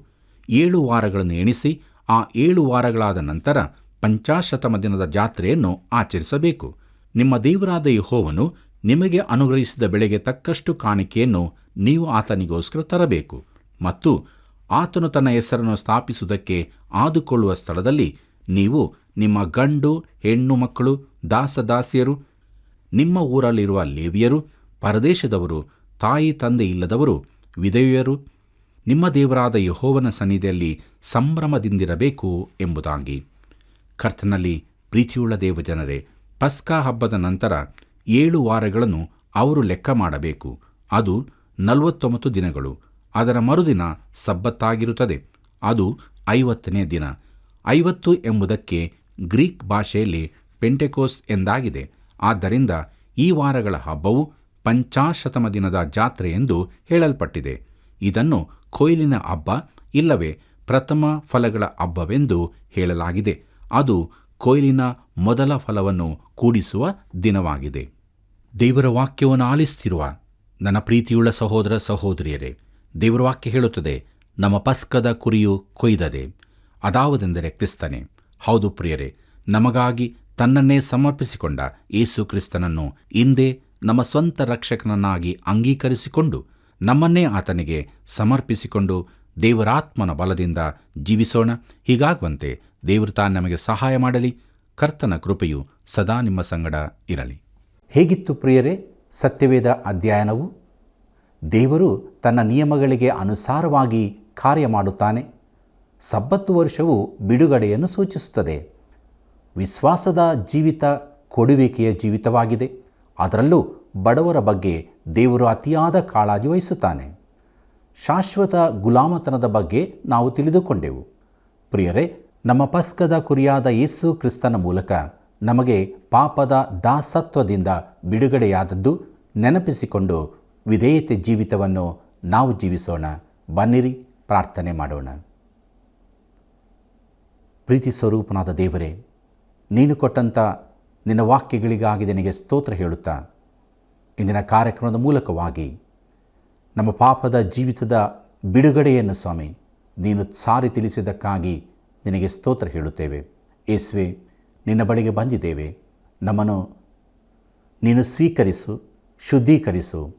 Speaker 1: 7 ವಾರಗಳನ್ನು ಎಣಿಸಿ ಆ 7 ವಾರಗಳಾದ ನಂತರ ಪಂಚಾಶತಮ ದಿನದ ಜಾತ್ರೆಯನ್ನು ಆಚರಿಸಬೇಕು. ನಿಮ್ಮ ದೇವರಾದ ಯೆಹೋವನು ನಿಮಗೆ ಅನುಗ್ರಹಿಸಿದ ಬೆಳೆಗೆ ತಕ್ಕಷ್ಟು ಕಾಣಿಕೆಯನ್ನು ನೀವು ಆತನಿಗೋಸ್ಕರ ತರಬೇಕು. ಮತ್ತು ಆತನು ತನ್ನ ಹೆಸರನ್ನು ಸ್ಥಾಪಿಸುವುದಕ್ಕೆ ಆದುಕೊಳ್ಳುವ ಸ್ಥಳದಲ್ಲಿ ನೀವು ನಿಮ್ಮ ಗಂಡು ಹೆಣ್ಣು ಮಕ್ಕಳು, ದಾಸದಾಸಿಯರು, ನಿಮ್ಮ ಊರಲ್ಲಿರುವ ಲೇವಿಯರು, ಪರದೇಶದವರು, ತಾಯಿ ತಂದೆ ಇಲ್ಲದವರು, ವಿಧವೆಯರು ನಿಮ್ಮ ದೇವರಾದ ಯೆಹೋವನ ಸನ್ನಿಧಿಯಲ್ಲಿ ಸಂಭ್ರಮದಿಂದಿರಬೇಕು ಎಂಬುದಾಗಿ. ಕರ್ತನಲ್ಲಿ ಪ್ರೀತಿಯುಳ್ಳ ದೇವಜನರೇ, ಪಸ್ಕಾ ಹಬ್ಬದ ನಂತರ 7 ವಾರಗಳನ್ನು ಅವರು ಲೆಕ್ಕ ಮಾಡಬೇಕು. ಅದು 49 ದಿನಗಳು. ಅದರ ಮರುದಿನ ಸಬ್ಬತ್ತಾಗಿರುತ್ತದೆ. ಅದು 50ನೇ ದಿನ. 50 ಎಂಬುದಕ್ಕೆ ಗ್ರೀಕ್ ಭಾಷೆಯಲ್ಲಿ ಪೆಂಟೆಕೋಸ್ಟ್ ಎಂದಾಗಿದೆ. ಆದ್ದರಿಂದ ಈ ವಾರಗಳ ಹಬ್ಬವು ಪಂಚಾಶತಮ ದಿನದ ಜಾತ್ರೆ ಎಂದು ಹೇಳಲ್ಪಟ್ಟಿದೆ. ಇದನ್ನು ಕೊಯ್ಲಿನ ಹಬ್ಬ ಇಲ್ಲವೇ ಪ್ರಥಮ ಫಲಗಳ ಹಬ್ಬವೆಂದು ಹೇಳಲಾಗಿದೆ. ಅದು ಕೊಯ್ಲಿನ ಮೊದಲ ಫಲವನ್ನು ಕೂಡಿಸುವ ದಿನವಾಗಿದೆ. ದೇವರ ವಾಕ್ಯವನ್ನು ಆಲಿಸುತ್ತಿರುವ ನನ್ನ ಪ್ರೀತಿಯುಳ್ಳ ಸಹೋದರ ಸಹೋದರಿಯರೇ, ದೇವರ ವಾಕ್ಯ ಹೇಳುತ್ತದೆ, ನಮ್ಮ ಪಸ್ಕದ ಕುರಿಯು ಕೊಯ್ದದೆ. ಅದಾವುದೆಂದರೆ ಕ್ರಿಸ್ತನೇ. ಹೌದು ಪ್ರಿಯರೇ, ನಮಗಾಗಿ ತನ್ನನ್ನೇ ಸಮರ್ಪಿಸಿಕೊಂಡ ಯೇಸು ಕ್ರಿಸ್ತನನ್ನು ಹಿಂದೆ ನಮ್ಮ ಸ್ವಂತ ರಕ್ಷಕನನ್ನಾಗಿ ಅಂಗೀಕರಿಸಿಕೊಂಡು ನಮ್ಮನ್ನೇ ಆತನಿಗೆ ಸಮರ್ಪಿಸಿಕೊಂಡು ದೇವರಾತ್ಮನ ಬಲದಿಂದ ಜೀವಿಸೋಣ. ಹೀಗಾಗುವಂತೆ ದೇವರು ತಾನು ನಮಗೆ ಸಹಾಯ ಮಾಡಲಿ. ಕರ್ತನ ಕೃಪೆಯು ಸದಾ ನಿಮ್ಮ ಸಂಗಡ ಇರಲಿ. ಹೇಗಿತ್ತು ಪ್ರಿಯರೇ ಸತ್ಯವೇದ ಅಧ್ಯಯನವು? ದೇವರು ತನ್ನ ನಿಯಮಗಳಿಗೆ ಅನುಸಾರವಾಗಿ ಕಾರ್ಯ ಮಾಡುತ್ತಾನೆ. ಸಬ್ಬತ್ತು ವರ್ಷವು ಬಿಡುಗಡೆಯನ್ನು ಸೂಚಿಸುತ್ತದೆ. ವಿಶ್ವಾಸದ ಜೀವಿತ ಕೊಡುವಿಕೆಯ ಜೀವಿತವಾಗಿದೆ. ಅದರಲ್ಲೂ ಬಡವರ ಬಗ್ಗೆ ದೇವರು ಅತಿಯಾದ ಕಾಳಜಿ ವಹಿಸುತ್ತಾನೆ. ಶಾಶ್ವತ ಗುಲಾಮತನದ ಬಗ್ಗೆ ನಾವು ತಿಳಿದುಕೊಂಡೆವು. ಪ್ರಿಯರೇ, ನಮ್ಮ ಪಸ್ಕದ ಕುರಿಯಾದ ಯೇಸು ಕ್ರಿಸ್ತನ ಮೂಲಕ ನಮಗೆ ಪಾಪದ ದಾಸತ್ವದಿಂದ ಬಿಡುಗಡೆಯಾದದ್ದು ನೆನಪಿಸಿಕೊಂಡು ವಿಧೇಯತೆ ಜೀವಿತವನ್ನು ನಾವು ಜೀವಿಸೋಣ. ಬನ್ನಿರಿ, ಪ್ರಾರ್ಥನೆ ಮಾಡೋಣ. ಪ್ರೀತಿ ಸ್ವರೂಪನಾದ ದೇವರೇ, ನೀನು ಕೊಟ್ಟಂಥ ನಿನ್ನ ವಾಕ್ಯಗಳಿಗಾಗಿ ನಿನಗೆ ಸ್ತೋತ್ರ ಹೇಳುತ್ತಾ, ಇಂದಿನ ಕಾರ್ಯಕ್ರಮದ ಮೂಲಕವಾಗಿ ನಮ್ಮ ಪಾಪದ ಜೀವಿತದ ಬಿಡುಗಡೆಯನ್ನು ಸ್ವಾಮಿ ನೀನು ಸಾರಿ ತಿಳಿಸಿದ್ದಕ್ಕಾಗಿ ನಿನಗೆ ಸ್ತೋತ್ರ ಹೇಳುತ್ತೇವೆ. ಯೇಸುವೆ, ನಿನ್ನ ಬಳಿಗೆ ಬಂದಿದ್ದೇವೆ. ನಮ್ಮನ್ನು ನೀನು ಸ್ವೀಕರಿಸು, ಶುದ್ಧೀಕರಿಸು.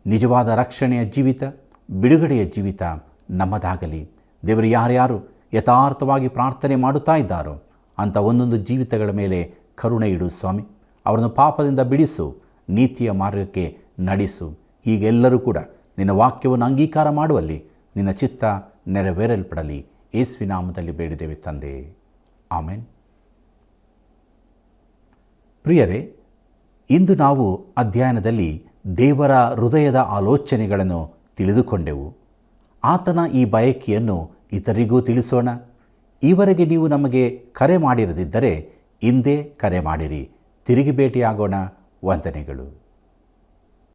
Speaker 1: ನಿಜವಾದ ರಕ್ಷಣೆಯ ಜೀವಿತ, ಬಿಡುಗಡೆಯ ಜೀವಿತ ನಮ್ಮದಾಗಲಿ. ದೇವರು, ಯಾರ್ಯಾರು ಯಥಾರ್ಥವಾಗಿ ಪ್ರಾರ್ಥನೆ ಮಾಡುತ್ತಾ ಇದ್ದಾರೋ ಅಂಥ ಒಂದೊಂದು ಜೀವಿತಗಳ ಮೇಲೆ ಕರುಣೆ ಇಡು ಸ್ವಾಮಿ. ಅವರನ್ನು ಪಾಪದಿಂದ ಬಿಡಿಸು, ನೀತಿಯ ಮಾರ್ಗಕ್ಕೆ ನಡೆಸು. ಹೀಗೆಲ್ಲರೂ ಕೂಡ ನಿನ್ನ ವಾಕ್ಯವನ್ನು ಅಂಗೀಕಾರ ಮಾಡುವಲ್ಲಿ ನಿನ್ನ ಚಿತ್ತ ನೆರವೇರಲ್ಪಡಲಿ. ಯೇಸುವಿನ ನಾಮದಲ್ಲಿ ಬೇಡಿದ್ದೇವೆ ತಂದೆ, ಆಮೆನ್. ಪ್ರಿಯರೇ, ಇಂದು ನಾವು ಅಧ್ಯಯನದಲ್ಲಿ ದೇವರ ಹೃದಯದ ಆಲೋಚನೆಗಳನ್ನು ತಿಳಿದುಕೊಂಡೆವು. ಆತನ ಈ ಬಯಕೆಯನ್ನು ಇತರಿಗೂ ತಿಳಿಸೋಣ. ಈವರೆಗೆ ನೀವು ನಮಗೆ ಕರೆ ಮಾಡಿರದಿದ್ದರೆ ಹಿಂದೆ ಕರೆ ಮಾಡಿರಿ. ತಿರುಗಿ ಭೇಟಿಯಾಗೋಣ. ವಂದನೆಗಳು.